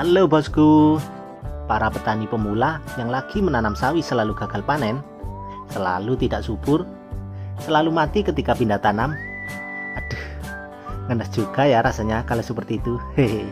Halo bosku, para petani pemula yang lagi menanam sawi selalu gagal panen, selalu tidak subur, selalu mati ketika pindah tanam. Aduh, ngenes juga ya rasanya kalau seperti itu. Hehe.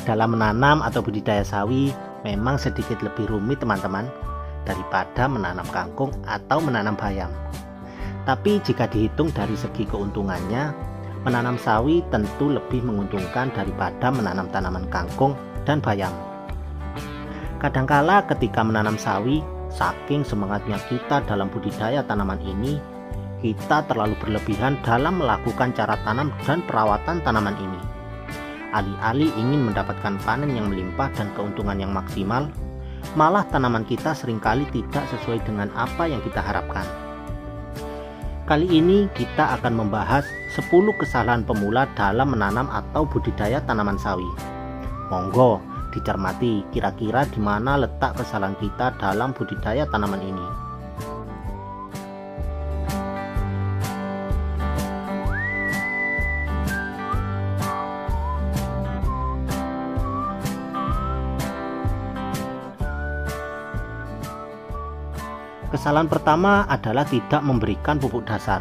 Dalam menanam atau budidaya sawi memang sedikit lebih rumit teman-teman daripada menanam kangkung atau menanam bayam. Tapi jika dihitung dari segi keuntungannya, menanam sawi tentu lebih menguntungkan daripada menanam tanaman kangkung dan bayam. Kadangkala ketika menanam sawi, saking semangatnya kita dalam budidaya tanaman ini, kita terlalu berlebihan dalam melakukan cara tanam dan perawatan tanaman ini. Alih-alih ingin mendapatkan panen yang melimpah dan keuntungan yang maksimal, malah tanaman kita seringkali tidak sesuai dengan apa yang kita harapkan. Kali ini kita akan membahas 10 kesalahan pemula dalam menanam atau budidaya tanaman sawi. Monggo dicermati kira-kira di mana letak kesalahan kita dalam budidaya tanaman ini. Kesalahan pertama adalah tidak memberikan pupuk dasar.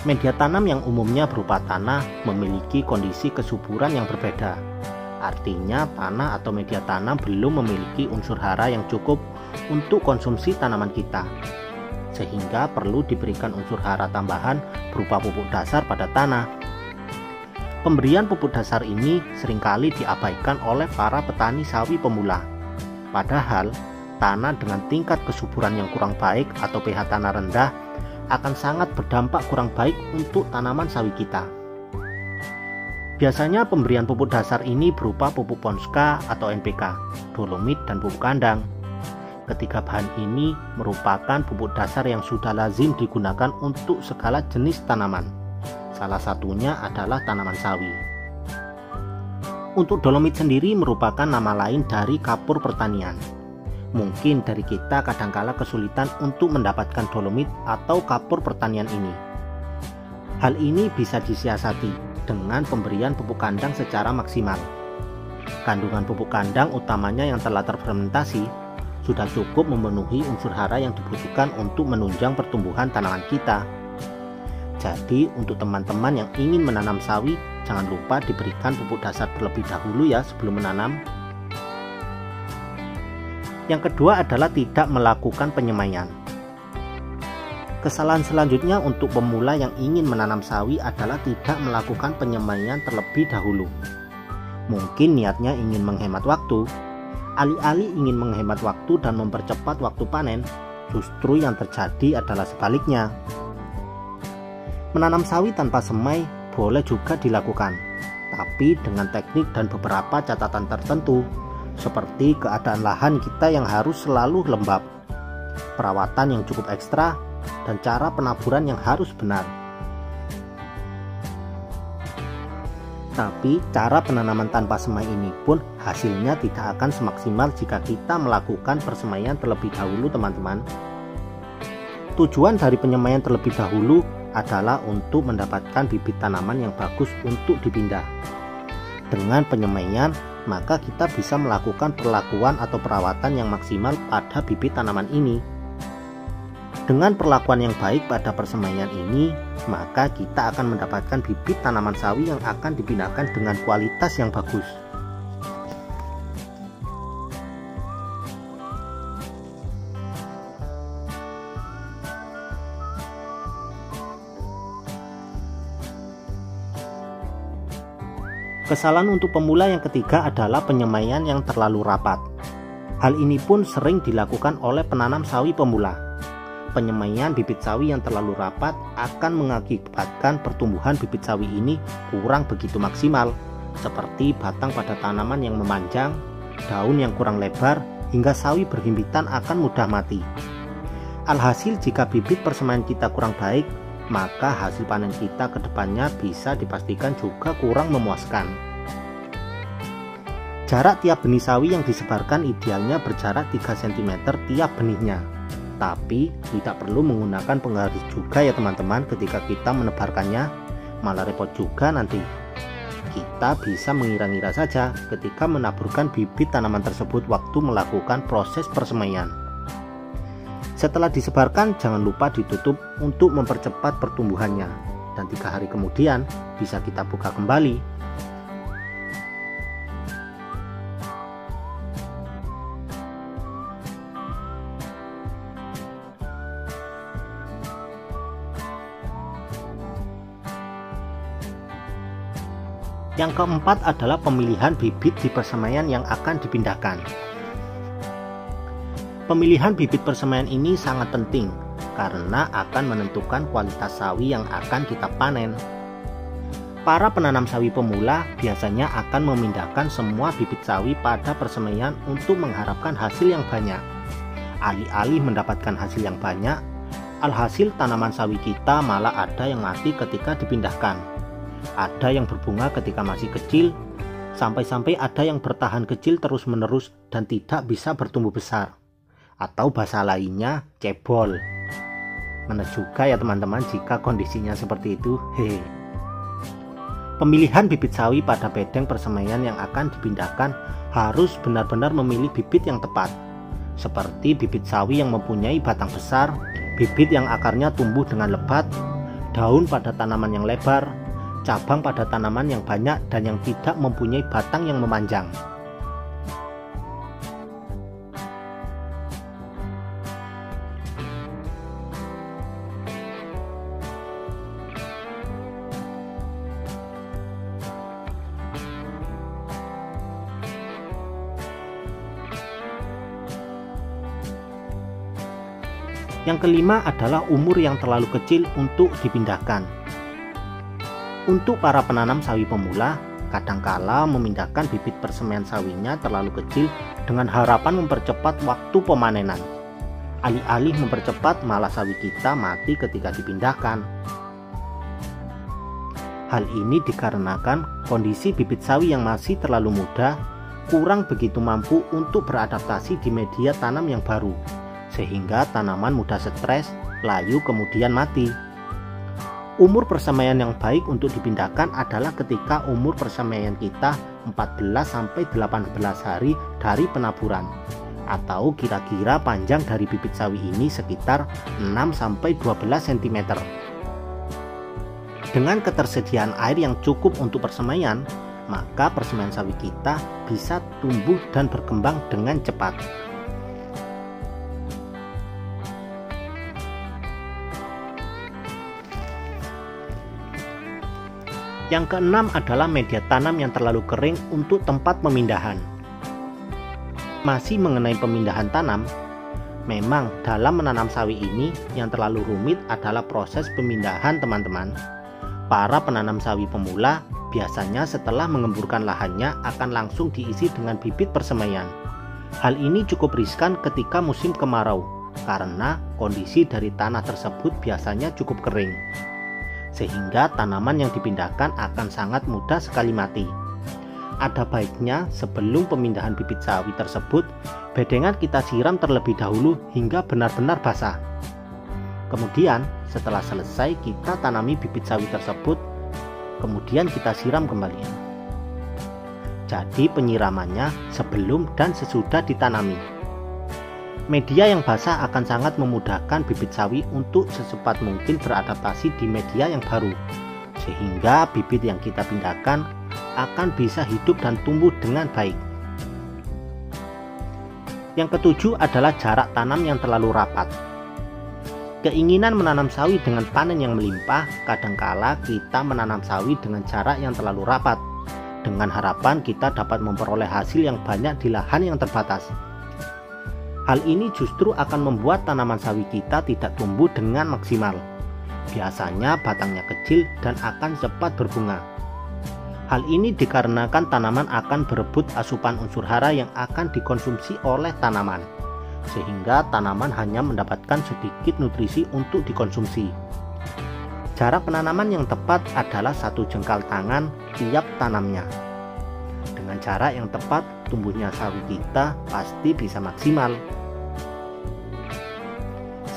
Media tanam yang umumnya berupa tanah memiliki kondisi kesuburan yang berbeda. Artinya tanah atau media tanam belum memiliki unsur hara yang cukup untuk konsumsi tanaman kita, sehingga perlu diberikan unsur hara tambahan berupa pupuk dasar pada tanah. Pemberian pupuk dasar ini seringkali diabaikan oleh para petani sawi pemula. Padahal tanah dengan tingkat kesuburan yang kurang baik atau pH tanah rendah akan sangat berdampak kurang baik untuk tanaman sawi kita. Biasanya pemberian pupuk dasar ini berupa pupuk Ponska atau NPK, dolomit, dan pupuk kandang. Ketiga bahan ini merupakan pupuk dasar yang sudah lazim digunakan untuk segala jenis tanaman. Salah satunya adalah tanaman sawi. Untuk dolomit sendiri merupakan nama lain dari kapur pertanian. Mungkin dari kita kadangkala kesulitan untuk mendapatkan dolomit atau kapur pertanian ini. Hal ini bisa disiasati dengan pemberian pupuk kandang secara maksimal. Kandungan pupuk kandang utamanya yang telah terfermentasi sudah cukup memenuhi unsur hara yang dibutuhkan untuk menunjang pertumbuhan tanaman kita. Jadi untuk teman-teman yang ingin menanam sawi, jangan lupa diberikan pupuk dasar terlebih dahulu ya sebelum menanam. Yang kedua adalah tidak melakukan penyemaian. Kesalahan selanjutnya untuk pemula yang ingin menanam sawi adalah tidak melakukan penyemaian terlebih dahulu. Mungkin niatnya ingin menghemat waktu. Alih-alih ingin menghemat waktu dan mempercepat waktu panen, justru yang terjadi adalah sebaliknya. Menanam sawi tanpa semai boleh juga dilakukan, tapi dengan teknik dan beberapa catatan tertentu, seperti keadaan lahan kita yang harus selalu lembab, perawatan yang cukup ekstra, dan cara penaburan yang harus benar. Tapi cara penanaman tanpa semai ini pun hasilnya tidak akan semaksimal jika kita melakukan persemaian terlebih dahulu teman-teman. Tujuan dari penyemaian terlebih dahulu adalah untuk mendapatkan bibit tanaman yang bagus untuk dipindah. Dengan penyemaian, maka kita bisa melakukan perlakuan atau perawatan yang maksimal pada bibit tanaman ini. Dengan perlakuan yang baik pada persemaian ini, maka kita akan mendapatkan bibit tanaman sawi yang akan dipindahkan dengan kualitas yang bagus. Kesalahan untuk pemula yang ketiga adalah penyemaian yang terlalu rapat. Hal ini pun sering dilakukan oleh penanam sawi pemula. Penyemaian bibit sawi yang terlalu rapat akan mengakibatkan pertumbuhan bibit sawi ini kurang begitu maksimal, seperti batang pada tanaman yang memanjang, daun yang kurang lebar, hingga sawi berhimpitan akan mudah mati. Alhasil jika bibit persemaian kita kurang baik, maka hasil panen kita ke depannya bisa dipastikan juga kurang memuaskan. Jarak tiap benih sawi yang disebarkan idealnya berjarak 3 cm tiap benihnya. Tapi tidak perlu menggunakan penggaris juga ya teman-teman ketika kita menebarkannya, malah repot juga nanti. kita bisa mengira-ngira saja ketika menaburkan bibit tanaman tersebut waktu melakukan proses persemaian. Setelah disebarkan, jangan lupa ditutup untuk mempercepat pertumbuhannya, dan 3 hari kemudian bisa kita buka kembali. Yang keempat adalah pemilihan bibit di persemaian yang akan dipindahkan. Pemilihan bibit persemaian ini sangat penting karena akan menentukan kualitas sawi yang akan kita panen. Para penanam sawi pemula biasanya akan memindahkan semua bibit sawi pada persemaian untuk mengharapkan hasil yang banyak. Alih-alih mendapatkan hasil yang banyak, alhasil tanaman sawi kita malah ada yang mati ketika dipindahkan. Ada yang berbunga ketika masih kecil, sampai-sampai ada yang bertahan kecil terus-menerus dan tidak bisa bertumbuh besar. Atau bahasa lainnya, cebol. Mana juga ya teman-teman jika kondisinya seperti itu. Pemilihan bibit sawi pada bedeng persemaian yang akan dipindahkan harus benar-benar memilih bibit yang tepat. Seperti bibit sawi yang mempunyai batang besar, bibit yang akarnya tumbuh dengan lebat, daun pada tanaman yang lebar, cabang pada tanaman yang banyak dan yang tidak mempunyai batang yang memanjang. Yang kelima adalah umur yang terlalu kecil untuk dipindahkan. Untuk para penanam sawi pemula, kadangkala memindahkan bibit persemaian sawinya terlalu kecil dengan harapan mempercepat waktu pemanenan. Alih-alih mempercepat, malah sawi kita mati ketika dipindahkan. Hal ini dikarenakan kondisi bibit sawi yang masih terlalu muda, kurang begitu mampu untuk beradaptasi di media tanam yang baru, sehingga tanaman mudah stres, layu kemudian mati. Umur persemaian yang baik untuk dipindahkan adalah ketika umur persemaian kita 14-18 hari dari penaburan, atau kira-kira panjang dari bibit sawi ini sekitar 6-12 cm. Dengan ketersediaan air yang cukup untuk persemaian, maka persemaian sawi kita bisa tumbuh dan berkembang dengan cepat. Yang keenam adalah media tanam yang terlalu kering untuk tempat pemindahan. Masih mengenai pemindahan tanam, memang dalam menanam sawi ini yang terlalu rumit adalah proses pemindahan teman-teman. Para penanam sawi pemula biasanya setelah mengemburkan lahannya akan langsung diisi dengan bibit persemaian. Hal ini cukup riskan ketika musim kemarau, karena kondisi dari tanah tersebut biasanya cukup kering, sehingga tanaman yang dipindahkan akan sangat mudah sekali mati. Ada baiknya sebelum pemindahan bibit sawi tersebut, bedengan kita siram terlebih dahulu hingga benar-benar basah. Kemudian setelah selesai kita tanami bibit sawi tersebut, kemudian kita siram kembali. Jadi penyiramannya sebelum dan sesudah ditanami. Media yang basah akan sangat memudahkan bibit sawi untuk secepat mungkin beradaptasi di media yang baru, sehingga bibit yang kita pindahkan akan bisa hidup dan tumbuh dengan baik. Yang ketujuh adalah jarak tanam yang terlalu rapat. Keinginan menanam sawi dengan panen yang melimpah, kadangkala kita menanam sawi dengan jarak yang terlalu rapat, dengan harapan kita dapat memperoleh hasil yang banyak di lahan yang terbatas. Hal ini justru akan membuat tanaman sawi kita tidak tumbuh dengan maksimal. Biasanya batangnya kecil dan akan cepat berbunga. Hal ini dikarenakan tanaman akan berebut asupan unsur hara yang akan dikonsumsi oleh tanaman, sehingga tanaman hanya mendapatkan sedikit nutrisi untuk dikonsumsi. Jarak penanaman yang tepat adalah 1 jengkal tangan tiap tanamnya. Dengan jarak yang tepat, tumbuhnya sawi kita pasti bisa maksimal.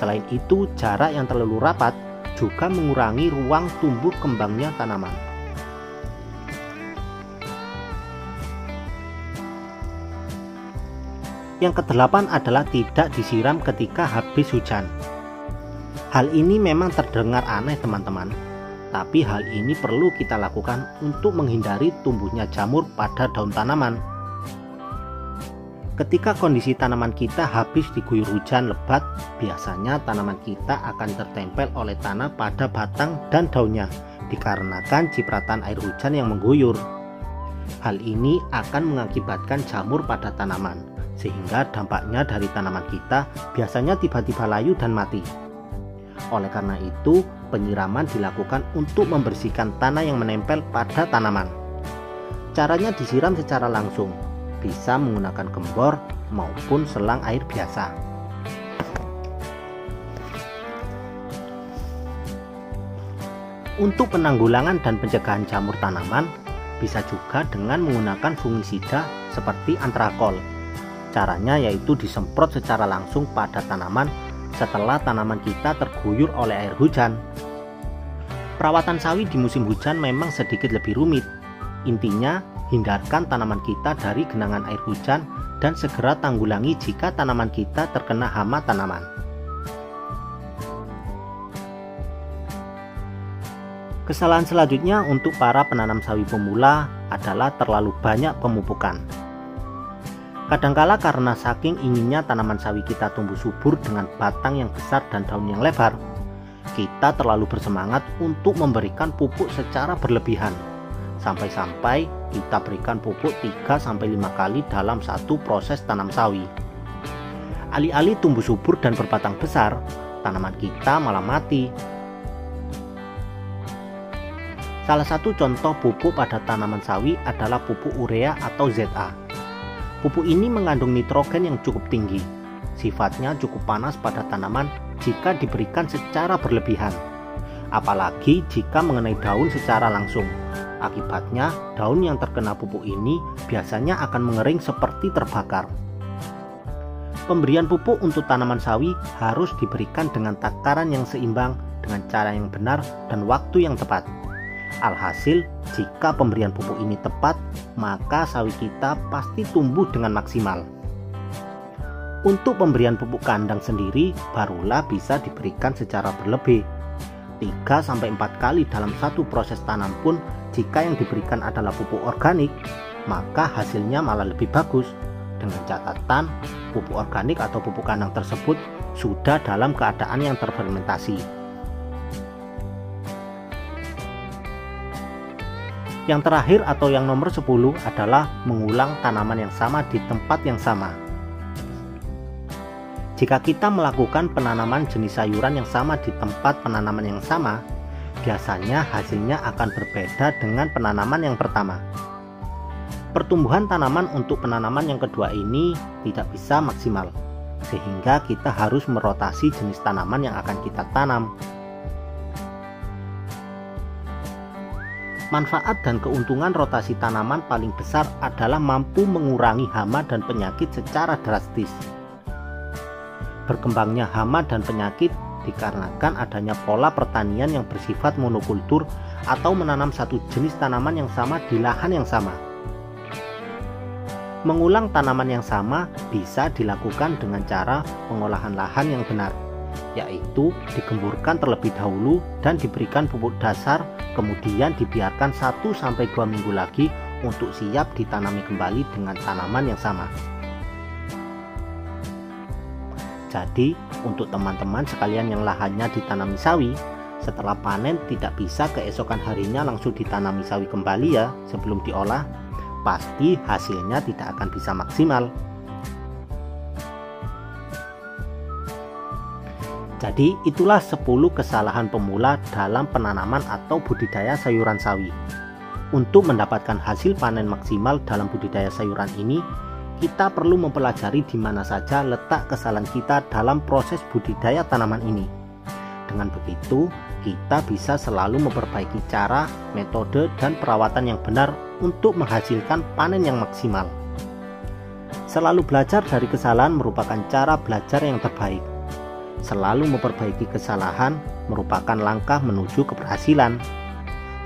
Selain itu, jarak yang terlalu rapat juga mengurangi ruang tumbuh kembangnya tanaman. Yang kedelapan adalah tidak disiram ketika habis hujan. Hal ini memang terdengar aneh teman-teman, tapi hal ini perlu kita lakukan untuk menghindari tumbuhnya jamur pada daun tanaman. Ketika kondisi tanaman kita habis diguyur hujan lebat, biasanya tanaman kita akan tertempel oleh tanah pada batang dan daunnya dikarenakan cipratan air hujan yang mengguyur. Hal ini akan mengakibatkan jamur pada tanaman, sehingga dampaknya dari tanaman kita biasanya tiba-tiba layu dan mati. Oleh karena itu, penyiraman dilakukan untuk membersihkan tanah yang menempel pada tanaman. Caranya disiram secara langsung, bisa menggunakan gembor maupun selang air biasa. Untuk penanggulangan dan pencegahan jamur tanaman, bisa juga dengan menggunakan fungisida seperti antrakol. Caranya yaitu disemprot secara langsung pada tanaman setelah tanaman kita terguyur oleh air hujan. Perawatan sawi di musim hujan memang sedikit lebih rumit. Intinya, hindarkan tanaman kita dari genangan air hujan dan segera tanggulangi jika tanaman kita terkena hama tanaman. Kesalahan selanjutnya untuk para penanam sawi pemula adalah terlalu banyak pemupukan. Kadangkala karena saking inginnya tanaman sawi kita tumbuh subur dengan batang yang besar dan daun yang lebar, kita terlalu bersemangat untuk memberikan pupuk secara berlebihan. Sampai-sampai kita berikan pupuk 3-5 kali dalam satu proses tanam sawi. Alih-alih tumbuh subur dan berbatang besar, tanaman kita malah mati. Salah satu contoh pupuk pada tanaman sawi adalah pupuk urea atau ZA. Pupuk ini mengandung nitrogen yang cukup tinggi. Sifatnya cukup panas pada tanaman jika diberikan secara berlebihan, apalagi jika mengenai daun secara langsung. Akibatnya, daun yang terkena pupuk ini biasanya akan mengering seperti terbakar. Pemberian pupuk untuk tanaman sawi harus diberikan dengan takaran yang seimbang, dengan cara yang benar, dan waktu yang tepat. Alhasil, jika pemberian pupuk ini tepat, maka sawi kita pasti tumbuh dengan maksimal. Untuk pemberian pupuk kandang sendiri, barulah bisa diberikan secara berlebih. 3-4 kali dalam satu proses tanam pun, jika yang diberikan adalah pupuk organik, maka hasilnya malah lebih bagus. Dengan catatan, pupuk organik atau pupuk kandang tersebut sudah dalam keadaan yang terfermentasi. Yang terakhir atau yang nomor 10 adalah mengulang tanaman yang sama di tempat yang sama. Jika kita melakukan penanaman jenis sayuran yang sama di tempat penanaman yang sama, biasanya hasilnya akan berbeda dengan penanaman yang pertama. Pertumbuhan tanaman untuk penanaman yang kedua ini tidak bisa maksimal, sehingga kita harus merotasi jenis tanaman yang akan kita tanam. Manfaat dan keuntungan rotasi tanaman paling besar adalah mampu mengurangi hama dan penyakit secara drastis. Berkembangnya hama dan penyakit dikarenakan adanya pola pertanian yang bersifat monokultur atau menanam satu jenis tanaman yang sama di lahan yang sama. Mengulang tanaman yang sama bisa dilakukan dengan cara pengolahan lahan yang benar, yaitu digemburkan terlebih dahulu dan diberikan pupuk dasar, kemudian dibiarkan 1-2 minggu lagi untuk siap ditanami kembali dengan tanaman yang sama. Jadi, untuk teman-teman sekalian yang lahannya ditanami sawi, setelah panen tidak bisa keesokan harinya langsung ditanami sawi kembali ya sebelum diolah, pasti hasilnya tidak akan bisa maksimal. Jadi itulah 10 kesalahan pemula dalam penanaman atau budidaya sayuran sawi. Untuk mendapatkan hasil panen maksimal dalam budidaya sayuran ini, kita perlu mempelajari di mana saja letak kesalahan kita dalam proses budidaya tanaman ini. Dengan begitu, kita bisa selalu memperbaiki cara, metode, dan perawatan yang benar untuk menghasilkan panen yang maksimal. Selalu belajar dari kesalahan merupakan cara belajar yang terbaik. Selalu memperbaiki kesalahan merupakan langkah menuju keberhasilan.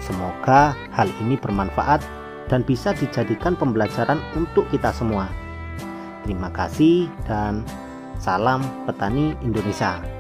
Semoga hal ini bermanfaat dan bisa dijadikan pembelajaran untuk kita semua. Terima kasih dan salam petani Indonesia.